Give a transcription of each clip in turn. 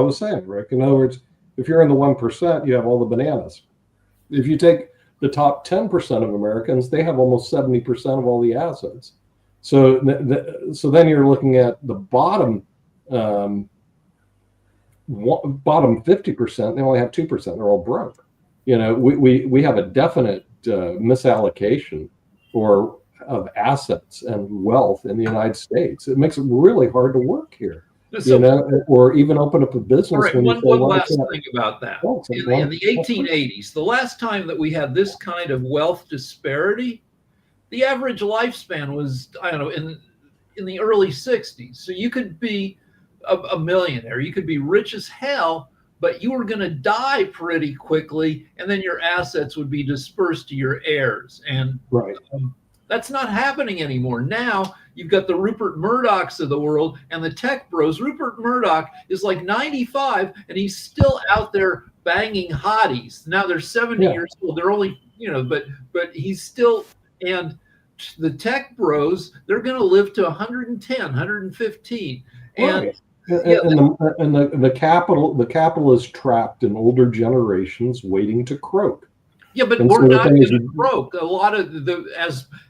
was saying, Rick. In other words, if you're in the 1%, you have all the bananas. If you take the top 10% of Americans, they have almost 70% of all the assets. So, so then you're looking at the um, bottom 50%. They only have 2%. They're all broke. We have a definite misallocation or of assets and wealth in the United States. It makes it really hard to work here. So, or even open up a business. All right, when one last thing about that. In the 1880s, the last time that we had this kind of wealth disparity, the average lifespan was, I don't know, in the early 60s. So you could be a millionaire, you could be rich as hell, but you were going to die pretty quickly, and then your assets would be dispersed to your heirs. And right. That's not happening anymore. Now you've got the Rupert Murdochs of the world and the tech bros. Rupert Murdoch is like 95 and he's still out there banging hotties. Now they're 70 years old. They're only, but he's still, and the tech bros, they're going to live to 110, 115. Right. And the capital is trapped in older generations waiting to croak. Yeah, but we're not going to croak. A lot of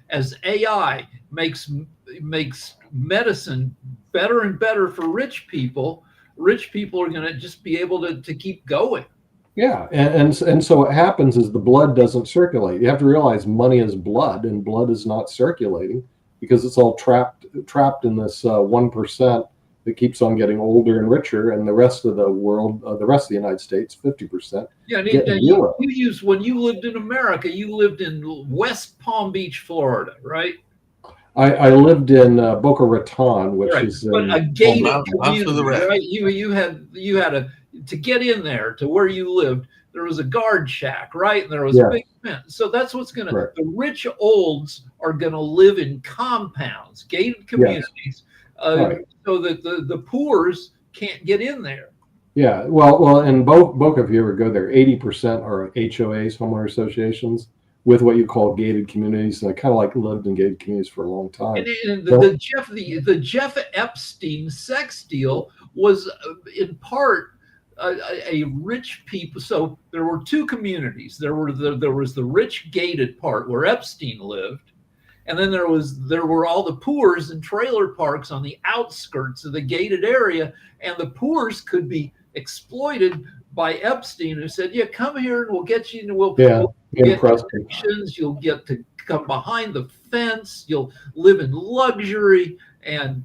as AI makes medicine better and better for rich people are going to just be able to keep going. Yeah, and so what happens is the blood doesn't circulate. You have to realize money is blood, and blood is not circulating because it's all trapped in this 1% that keeps on getting older and richer, and the rest of the world, the rest of the United States, 50%. Yeah, you use, when you lived in America, you lived in West Palm Beach, Florida, right? I lived in Boca Raton, which is a gated community, right? You had to get in there to where you lived. There was a guard shack, right? And there was a big fence. So that's what's going to, the rich olds are going to live in compounds, gated communities, so that the poors can't get in there. Yeah, well, in Boca, if you ever go there, 80% are HOAs, homeowner associations, with what you call gated communities. And I kind of lived in gated communities for a long time. And the Jeff Epstein sex deal was in part a rich people. So there were two communities. There was the rich gated part where Epstein lived, and then there were all the poors in trailer parks on the outskirts of the gated area, and the poors could be exploited by Epstein, who said, "Yeah, come here and we'll get you, and we'll get protections. You'll get to come behind the fence. You'll live in luxury." And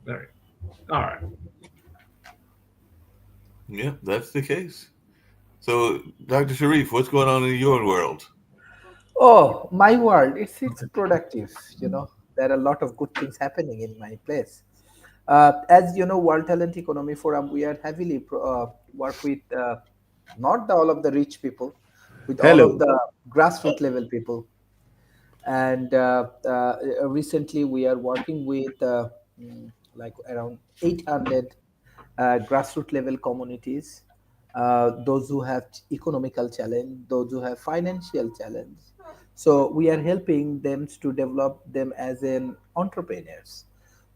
there, all right. Yeah, that's the case. So, Dr. Sharif, what's going on in your world? Oh, my world, it's productive. There are a lot of good things happening in my place. As you know, World Talent Economy Forum, we are heavily work with not all of the rich people, with all of the grassroots level people. And recently we are working with around 800 grassroots level communities, those who have economical challenge, those who have financial challenge. So we are helping them to develop them as an entrepreneurs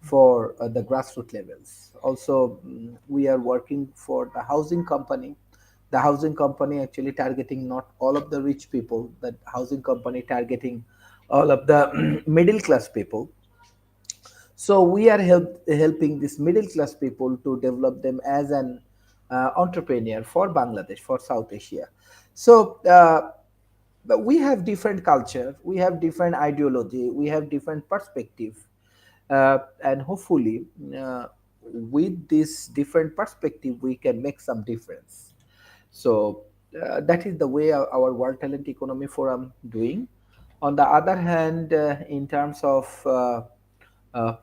for the grassroots levels. Also, we are working for the housing company. The housing company actually targeting not all of the rich people, the housing company targeting all of the middle class people. So we are helping these middle class people to develop them as an entrepreneur for Bangladesh, for South Asia. So but we have different culture, we have different ideology, we have different perspective, and hopefully with this different perspective we can make some difference. So that is the way our World Talent Economy Forum doing. On the other hand, in terms of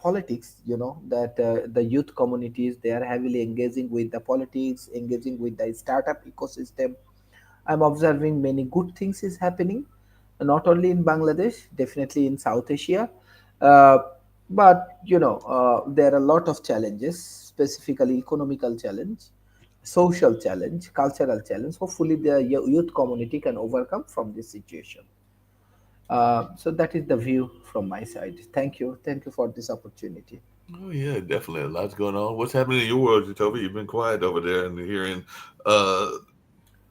politics, that the youth communities, they are heavily engaging with the politics, engaging with the startup ecosystem. I'm observing many good things is happening, not only in Bangladesh, definitely in South Asia. Uh, but there are a lot of challenges, specifically economical challenge, social challenge, cultural challenge. Hopefully, the youth community can overcome from this situation. So that is the view from my side. Thank you for this opportunity. Oh yeah, definitely a lot's going on. What's happening in your world, Jacoby? You've been quiet over there and hearing uh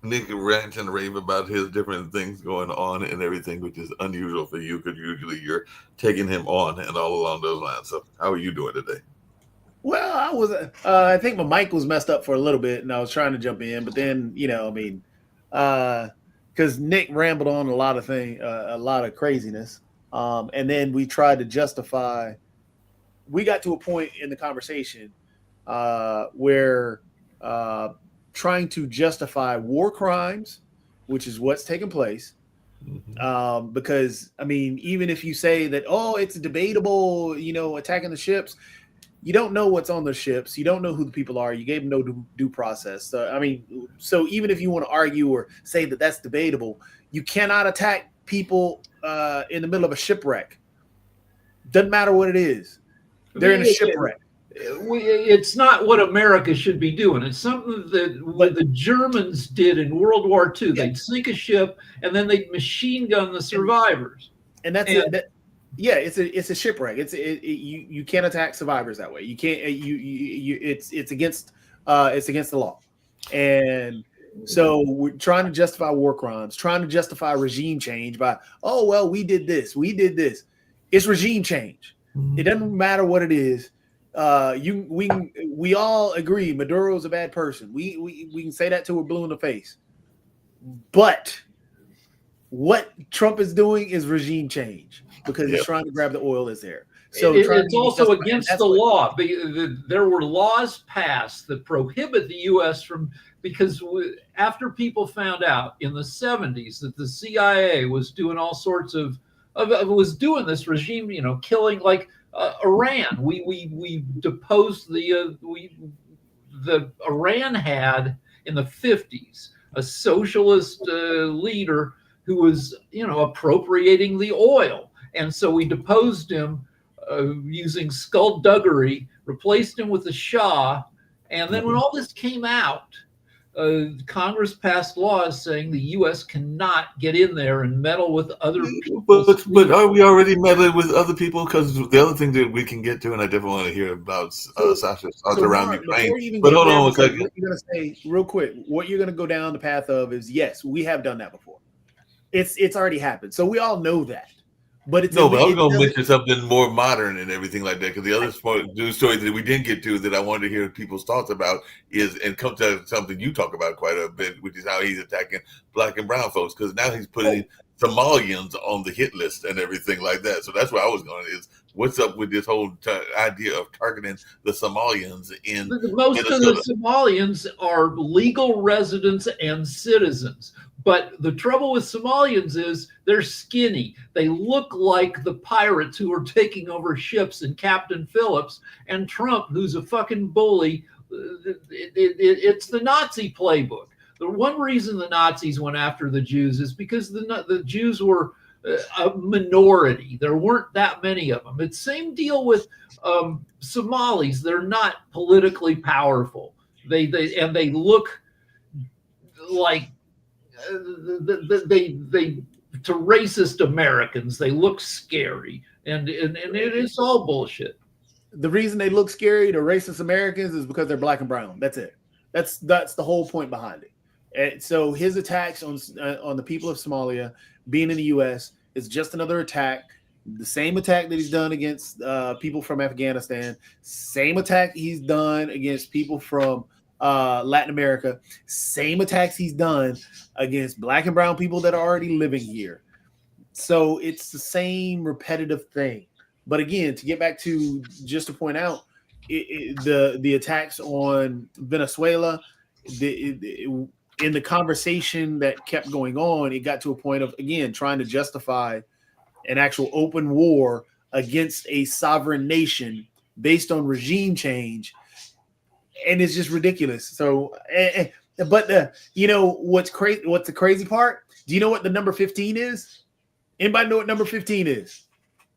Nick rant and rave about his different things going on and everything, which is unusual for you because usually you're taking him on and all along those lines. So how are you doing today? Well, I was. I think my mic was messed up for a little bit, and I was trying to jump in, but then because Nick rambled on a lot of things, a lot of craziness, and then we tried to justify. We got to a point in the conversation where trying to justify war crimes, which is what's taking place. Because I mean, even if you say that, oh, it's debatable, attacking the ships, you don't know what's on the ships. You don't know who the people are. You gave them no due process. So, I mean, so even if you want to argue or say that that's debatable, you cannot attack people in the middle of a shipwreck. Doesn't matter what it is. They're in a shipwreck. It's not what America should be doing. It's something that what the Germans did in World War II. They'd sink a ship and then they'd machine gun the survivors. And that's it. Yeah, it's a shipwreck. You can't attack survivors that way. You can't. It's against the law. And so we're trying to justify war crimes, trying to justify regime change by, oh well, we did this. It's regime change. It doesn't matter what it is. We all agree Maduro's a bad person. We can say that till we're blue in the face. But what Trump is doing is regime change because he's trying to grab the oil that's there. So it's also against the law. There were laws passed that prohibit the U.S. from, because after people found out in the 70s that the CIA was doing all sorts of was doing this regime, killing like Iran. We deposed the Iran had in the 50s a socialist leader who was appropriating the oil, and so we deposed him using skullduggery, replaced him with the Shah, and then when all this came out, Congress passed laws saying the U.S. cannot get in there and meddle with other people. But are we already meddling with other people? Because the other thing that we can get to, and I definitely want to hear about Sasha's thoughts around Ukraine. But hold on one second. What you're going to say real quick, what you're going to go down the path of is, yes, we have done that before. It's already happened. So we all know that. But I was going to mention something more modern and everything like that, because the other news story that we didn't get to that I wanted to hear people's thoughts about is, and come to something you talk about quite a bit, which is how he's attacking black and brown folks, because now he's putting Somalians on the hit list and everything like that. So that's where I was going, is what's up with this whole idea of targeting the Somalians in most Minnesota? Of the Somalians are legal residents and citizens. But the trouble with Somalians is they're skinny. They look like the pirates who are taking over ships and Captain Phillips, and Trump, who's a fucking bully. It's the Nazi playbook. The one reason the Nazis went after the Jews is because the Jews were a minority. There weren't that many of them. It's the same deal with Somalis. They're not politically powerful. They look like they to racist Americans, they look scary, and it is all bullshit. The reason they look scary to racist Americans is because they're black and brown. That's it. That's the whole point behind it. And so his attacks on the people of Somalia being in the U.S. is just another attack. The same attack that he's done against people from Afghanistan, same attack he's done against people from Latin America, same attacks he's done against black and brown people that are already living here. So it's the same repetitive thing. But again, to get back to just to point out the attacks on Venezuela, in the conversation that kept going on, it got to a point of, again, trying to justify an actual open war against a sovereign nation based on regime change. And it's just ridiculous. So, but what's crazy? What's the crazy part? Do you know what the number 15 is? Anybody know what number 15 is?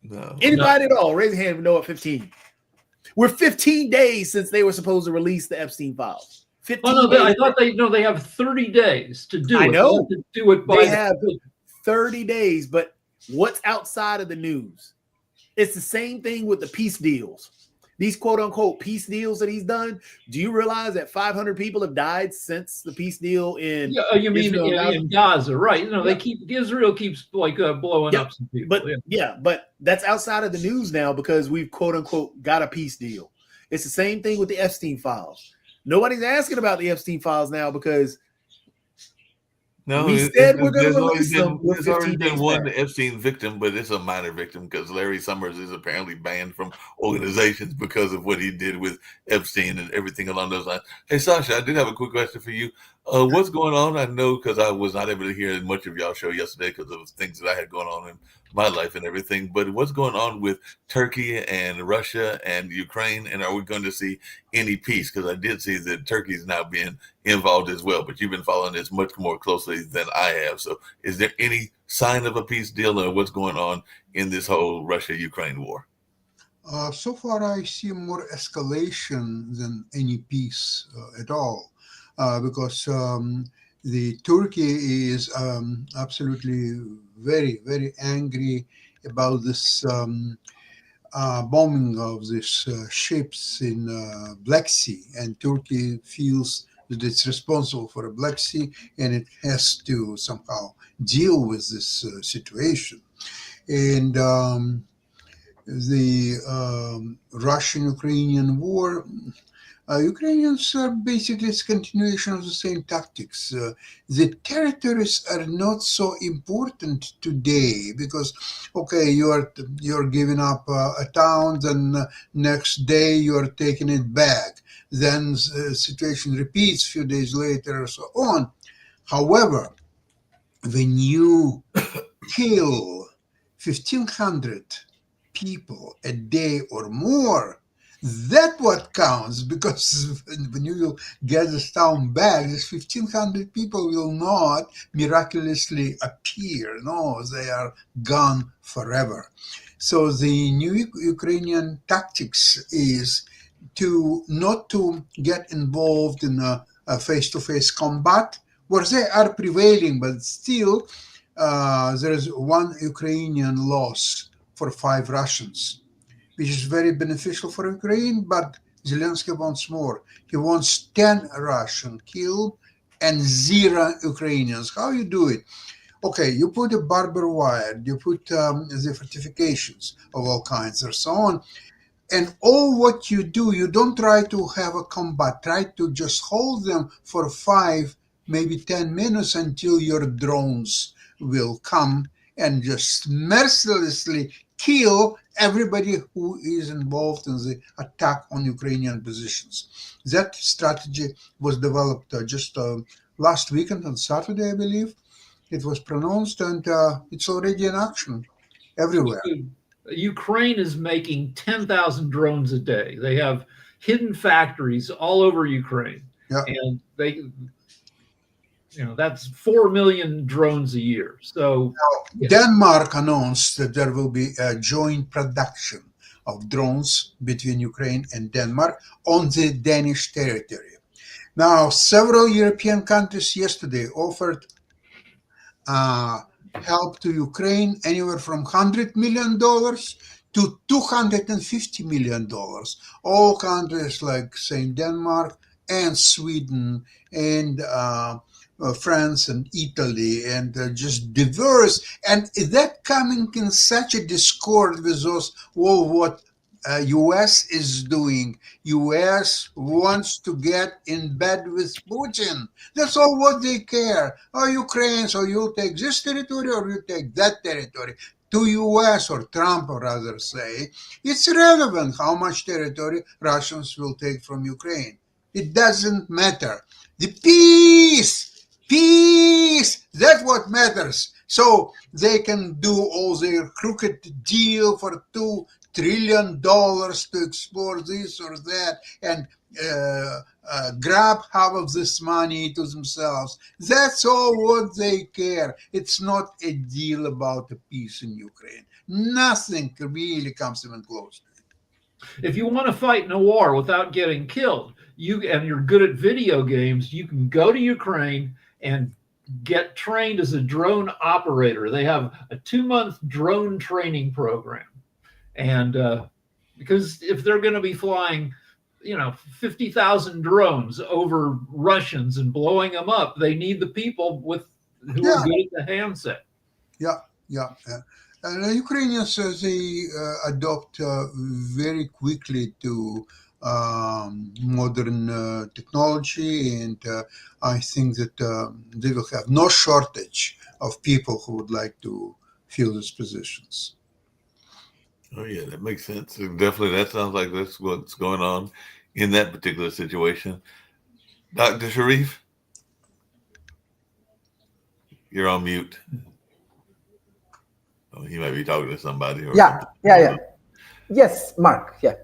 No. Anybody at all? Raise your hand if you know what 15. We're 15 days since they were supposed to release the Epstein files. 15 days. I thought they have 30 days to do it. I know. To do it by they have 30 days, but what's outside of the news? It's the same thing with the peace deals. these quote unquote peace deals that he's done. Do you realize that 500 people have died since the peace deal in Yeah, you mean Israel and Gaza? in Gaza, right? You know, Yeah. they keep Israel keeps like blowing Yeah, up some people. But but that's outside of the news now because we've quote unquote got a peace deal. It's the same thing with the Epstein files. Nobody's asking about the Epstein files now because No, we said we're going to release them with there's already 15 been days one back. Epstein victim, but it's a minor victim because Larry Summers is apparently banned from organizations because of what he did with Epstein and everything along those lines. Hey, Sasha, I did have a quick question for you. What's going on? I know because I was not able to hear much of y'all show yesterday because of things that I had going on in my life and everything. But what's going on with Turkey and Russia and Ukraine? And are we going to see any peace? Because I did see that Turkey is now being involved as well, but you've been following this much more closely than I have. So is there any sign of a peace deal or what's going on in this whole Russia-Ukraine war? So far, I see more escalation than any peace at all, because the Turkey is absolutely very, very angry about this bombing of these ships in Black Sea, and Turkey feels that it's responsible for the Black Sea, and it has to somehow deal with this situation. And the Russian-Ukrainian war, Ukrainians are basically it's continuation of the same tactics. The territories are not so important today because, okay, you're giving up a town, then next day you're taking it back. Then the situation repeats a few days later and so on. However, when you kill 1,500 people a day or more, that's what counts, because when you get this town back, these 1,500 people will not miraculously appear. No, they are gone forever. So the new Ukrainian tactics is to not to get involved in a face-to-face combat, where they are prevailing, but still there is one Ukrainian loss for 5 Russians, which is very beneficial for Ukraine, but Zelensky wants more. He wants 10 Russians killed and 0 Ukrainians. How you do it? Okay, you put a barbed wire, you put the fortifications of all kinds and so on, and all what you do, you don't try to have a combat, try to just hold them for 5, maybe 10 minutes until your drones will come and just mercilessly kill everybody who is involved in the attack on Ukrainian positions. That strategy was developed just last weekend on Saturday, I believe. It was pronounced, and it's already in action everywhere. Ukraine is making 10,000 drones a day. They have hidden factories all over Ukraine. Yeah. And they, that's 4 million drones a year. So now, Denmark announced that there will be a joint production of drones between Ukraine and Denmark on the Danish territory. Now, several European countries yesterday offered help to Ukraine anywhere from $100 million to $250 million. All countries like, say, Denmark and Sweden and France and Italy, and just diverse. And that coming in such a discord with those, well, what U.S. is doing. U.S. wants to get in bed with Putin. That's all what they care. Oh, Ukraine, so you take this territory or you take that territory. To U.S. or Trump, or rather say, it's irrelevant how much territory Russians will take from Ukraine. It doesn't matter. The peace, that's what matters. So they can do all their crooked deal for $2 trillion to explore this or that and grab half of this money to themselves. That's all what they care. It's not a deal about the peace in Ukraine. Nothing really comes even close to it. If you want to fight in a war without getting killed, and you're good at video games, you can go to Ukraine and get trained as a drone operator. They have a 2-month drone training program. And because if they're going to be flying, 50,000 drones over Russians and blowing them up, they need the people who are Yeah, good at the handset. yeah, yeah. And the Ukrainians, they adopt very quickly to modern technology, and I think that they will have no shortage of people who would like to fill these positions. Oh yeah, that makes sense. And definitely, that sounds like that's what's going on in that particular situation. Dr. Sharif, you're on mute. Oh, he might be talking to somebody or Yeah, something. yeah, yeah. Yes, Mark. Yeah.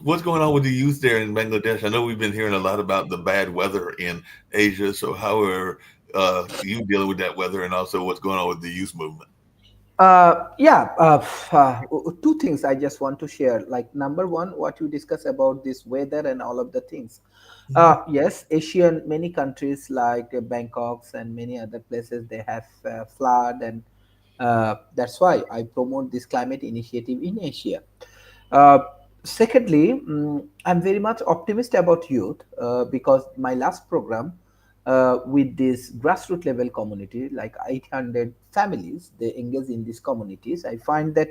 What's going on with the youth there in Bangladesh? I know we've been hearing a lot about the bad weather in Asia. So how are you dealing with that weather, and also what's going on with the youth movement? Yeah, two things I just want to share. Like, number one, what you discuss about this weather and all of the things. Yes, Asian, many countries like Bangkok's and many other places, they have flood, and that's why I promote this climate initiative in Asia. Uh, Secondly, I'm very much optimistic about youth because my last program with this grassroots level community, like 800 families, they engage in these communities. I find that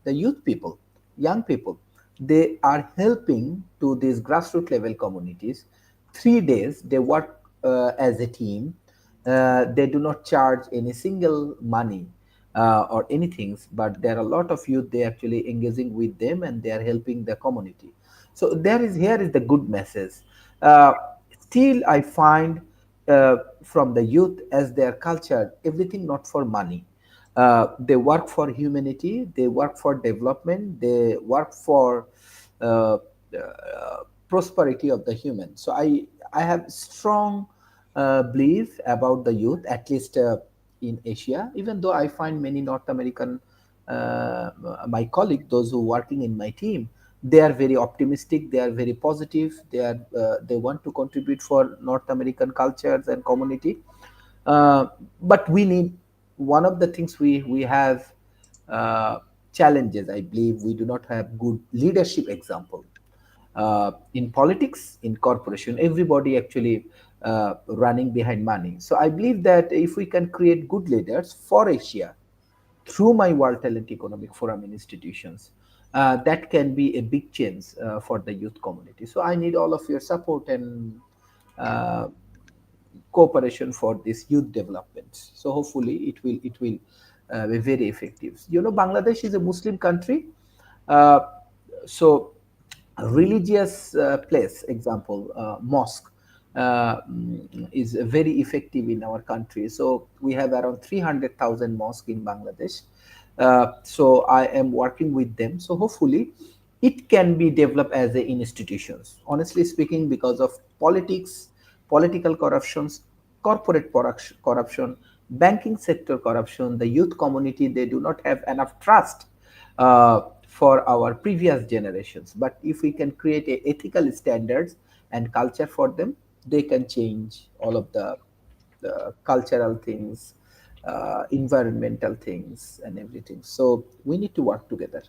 the youth people, young people, they are helping to these grassroots level communities. 3 days they work as a team. They do not charge any single money or anything, but there are a lot of youth, they actually engaging with them and they are helping the community. So here is the good message. uh, Still I find from the youth as their culture, everything not for money. They work for humanity, they work for development, they work for uh, prosperity of the human. So I have strong belief about the youth, at least in Asia, even though I find many North American, my colleague, those who working in my team, they are very optimistic, they are very positive, they want to contribute for North American cultures and community. uh, but we need, one of the things we have uh, challenges, I believe we do not have good leadership example in politics, in corporation, everybody actually running behind money. So I believe that if we can create good leaders for Asia through my World Talent Economic Forum institutions, that can be a big change for the youth community. So I need all of your support and uh, cooperation for this youth development. So hopefully it will be very effective. Bangladesh is a Muslim country, uh, so a religious place, example, mosque, is very effective in our country. So we have around 300,000 mosques in Bangladesh. So I am working with them. So hopefully it can be developed as a institutions. Honestly speaking, because of politics, political corruptions, corporate corruption, banking sector corruption, the youth community, they do not have enough trust for our previous generations. But if we can create a ethical standards and culture for them, they can change all of the cultural things, environmental things, and everything. So we need to work together.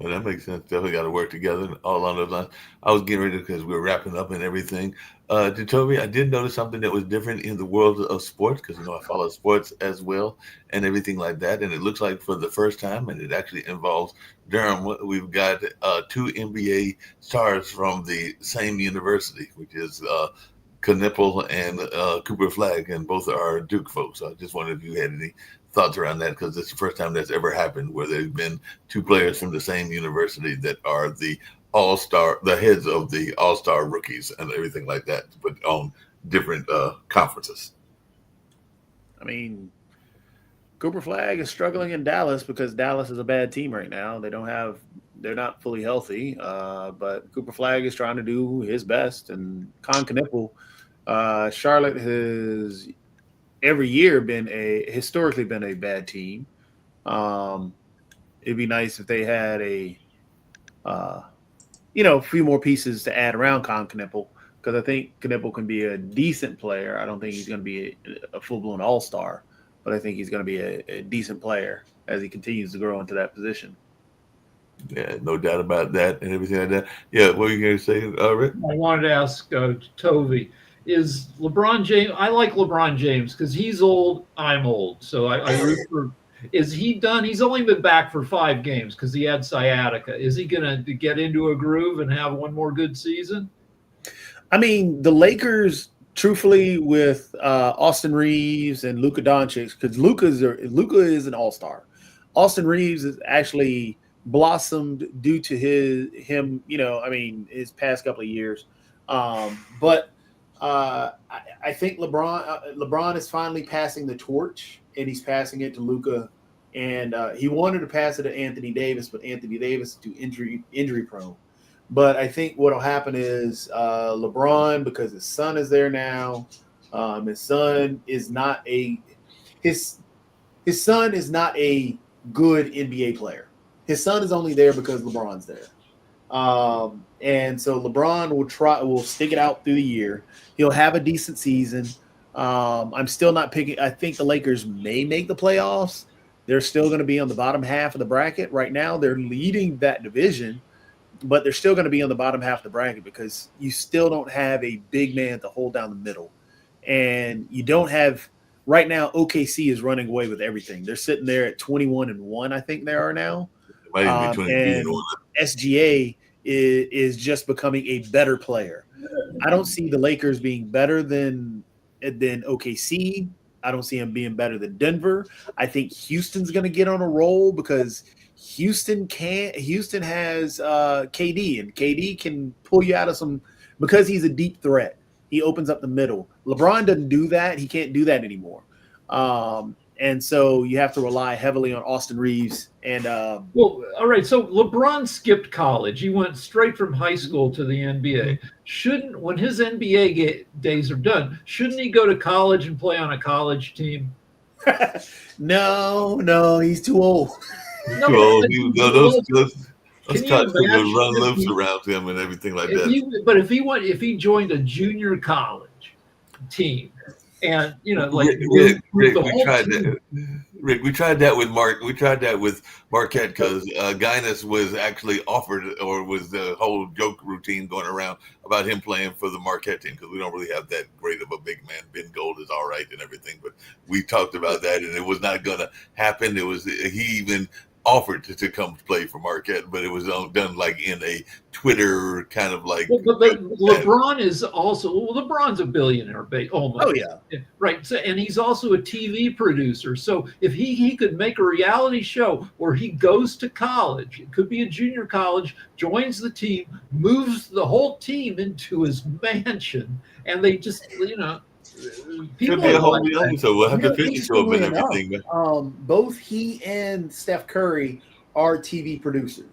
Well, that makes sense. Definitely got to work together and all on those lines. I was getting ready because we're wrapping up and everything. Jacoby, I did notice something that was different in the world of sports because I follow sports as well and everything like that. And it looks like for the first time, and it actually involves Durham, we've got two NBA stars from the same university, which is Knipple and Cooper Flag, and both are Duke folks. So I just wondered if you had any thoughts around that because it's the first time that's ever happened where there's been two players from the same university that are the all-star, the heads of the all-star rookies and everything like that, but on different conferences. I mean, Cooper Flag is struggling in Dallas because Dallas is a bad team right now. They're not fully healthy. But Cooper Flag is trying to do his best. And Con Knipple, Charlotte has every year historically been a bad team. Um, it'd be nice if they had uh, a few more pieces to add around Con Knipple because I think Knipple can be a decent player. I don't think he's going to be a full blown all star, but I think he's going to be a decent player as he continues to grow into that position. Yeah, no doubt about that and everything like that. Yeah, what were you going to say, Rick? I wanted to ask Toby, is LeBron James? I like LeBron James because he's old. I'm old, so I root for. Is he done? He's only been back for 5 games because he had sciatica. Is he going to get into a groove and have one more good season? I mean, the Lakers, truthfully, with Austin Reeves and Luka Doncic, because Luka is an all-star. Austin Reeves is actually blossomed due to him, his past couple of years. But I think LeBron is finally passing the torch, and he's passing it to Luka. And he wanted to pass it to Anthony Davis, but Anthony Davis is too injury prone. But I think what will happen is LeBron, because his son is there now. His son is not a good NBA player. His son is only there because LeBron's there. And so LeBron will stick it out through the year. He'll have a decent season. I'm still not picking. I think the Lakers may make the playoffs. They're still going to be on the bottom half of the bracket. Right now, they're leading that division, but they're still going to be on the bottom half of the bracket because you still don't have a big man to hold down the middle. And you don't have – right now, OKC is running away with everything. They're sitting there at 21-1, I think they are now. Might even be 23 And and 1. SGA is just becoming a better player. I don't see the Lakers being better than OKC. I don't see him being better than Denver. I think Houston's going to get on a roll because Houston has KD, and KD can pull you out of some because he's a deep threat. He opens up the middle. LeBron doesn't do that. He can't do that anymore. And so you have to rely heavily on Austin Reeves. And well, all right. So LeBron skipped college. He went straight from high school to the NBA. When his NBA days are done, shouldn't he go to college and play on a college team? No, he's too old. Those cuts would run if loose he- around him and everything like that. But if he joined a junior college team, and Rick, the we whole tried team- that. Rick, we tried that with Mark. We tried that with Marquette because Guinness was actually offered, or was the whole joke routine going around about him playing for the Marquette team because we don't really have that great of a big man. Ben Gold is all right and everything, but we talked about that and it was not going to happen. It was he even offered to come play for Marquette, but it was done like in a Twitter kind of like. But LeBron is also LeBron's a billionaire, almost. Oh yeah. Right. So, and he's also a TV producer. So if he could make a reality show where he goes to college, it could be a junior college, joins the team, moves the whole team into his mansion, and they just people Could be a whole like that. so we'll have to pitch it to him and Interestingly enough, everything. both he and Steph Curry are TV producers.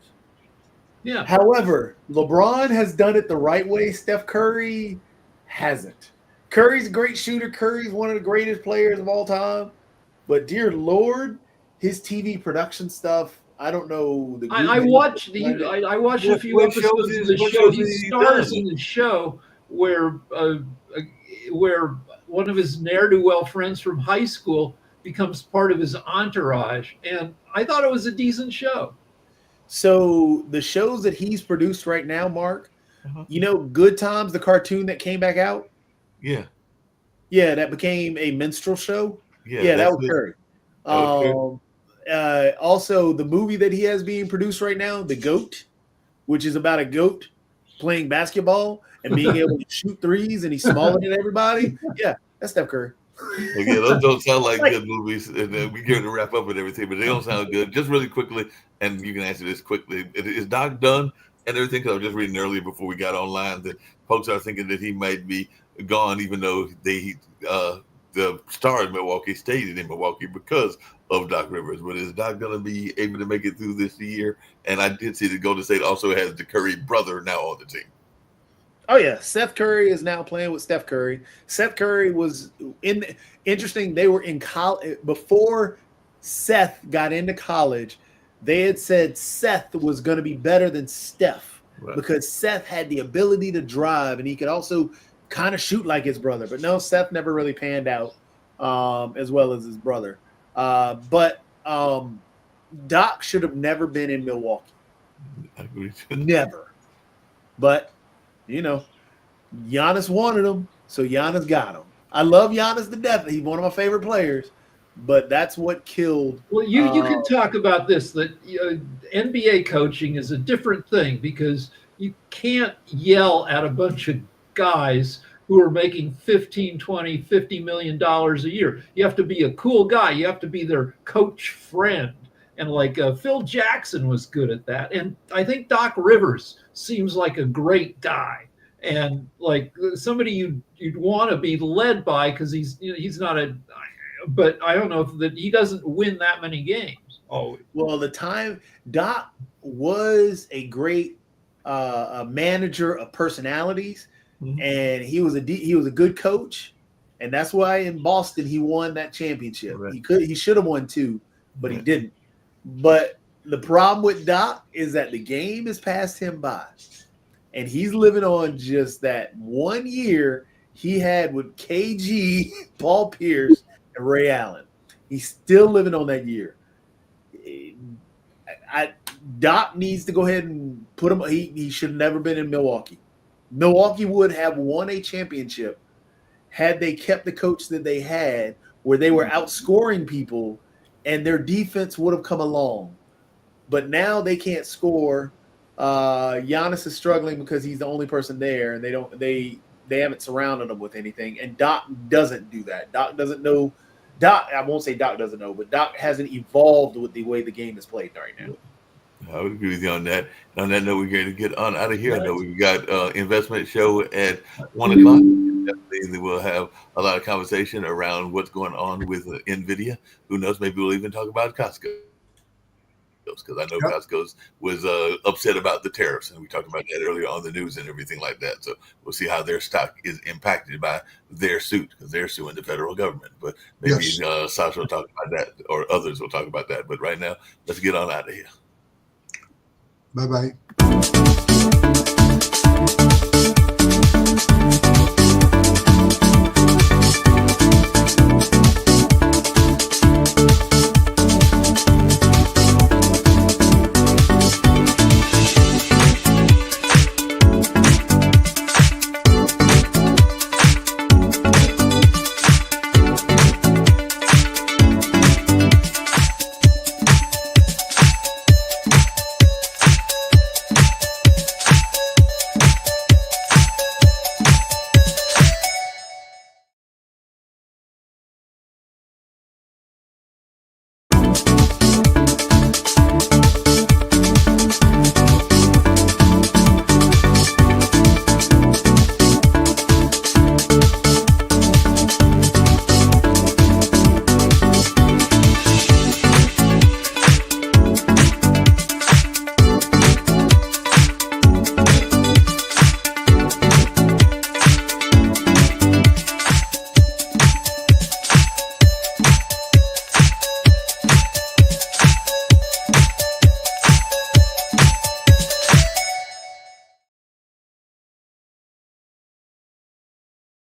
Yeah. However, LeBron has done it the right way. Steph Curry hasn't. Curry's a great shooter. Curry's one of the greatest players of all time. But dear Lord, his TV production stuff, I don't know. I watched a few What episodes shows of is- the what show. shows He has he stars done? in the show where one of his ne'er-do-well friends from high school becomes part of his entourage, and I thought it was a decent show. So the shows that he's produced right now, Mark, Good Times, the cartoon that came back out? Yeah. Yeah, that became a minstrel show. Yeah, Yeah, that that's was it. Curry. Okay. Also, the movie that he has being produced right now, The GOAT, which is about a goat playing basketball and being able to shoot threes, and he's smaller than everybody. Yeah, that's Steph Curry. Again, those don't sound like good movies, and we're going to wrap up and everything, but they don't sound good. Just really quickly, and you can answer this quickly. Is Doc done and everything? Because I was just reading earlier before we got online that folks are thinking that he might be gone, even though the star of Milwaukee stayed in Milwaukee because of Doc Rivers. But is Doc going to be able to make it through this year? And I did see that Golden State also has the Curry brother now on the team. Oh yeah, Seth Curry is now playing with Steph Curry. Seth Curry was interesting. They were in college before Seth got into college. They had said Seth was going to be better than Steph because Seth had the ability to drive and he could also kind of shoot like his brother. But no, Seth never really panned out as well as his brother. But Doc should have never been in Milwaukee. I agree. Never. But, you know, Giannis wanted him, so Giannis got him. I love Giannis to death. He's one of my favorite players, but that's what killed. Well, you can talk about this, that NBA coaching is a different thing because you can't yell at a bunch of guys who are making 15, 20, $50 million a year. You have to be a cool guy. You have to be their coach friend. And like Phil Jackson was good at that. And I think Doc Rivers seems like a great guy. And like somebody you'd want to be led by because he's not a, but I don't know that he doesn't win that many games. Oh, well, the time Doc was a great a manager of personalities, and he was a good coach, and that's why in Boston he won that championship. Right. He should have won 2, but he didn't. But the problem with Doc is that the game has passed him by. And he's living on just that 1 year he had with KG, Paul Pierce, and Ray Allen. He's still living on that year. Doc needs to go ahead and put him. He should have never been in Milwaukee. Milwaukee would have won a championship had they kept the coach that they had, where they were outscoring people, and their defense would have come along. But now they can't score. Giannis is struggling because he's the only person there, and they haven't surrounded him with anything. And Doc doesn't do that. Doc doesn't know. I won't say Doc doesn't know, but Doc hasn't evolved with the way the game is played right now. I would agree with you on that. And on that note, we're going to get on out of here. I know we've got investment show at 1 o'clock. Definitely we'll have a lot of conversation around what's going on with NVIDIA. Who knows? Maybe we'll even talk about Costco. Because I know Costco's was upset about the tariffs, and we talked about that earlier on the news and everything like that. So we'll see how their stock is impacted by their suit, because they're suing the federal government. But maybe Sasha will talk about that, or others will talk about that. But right now, let's get on out of here. Bye-bye.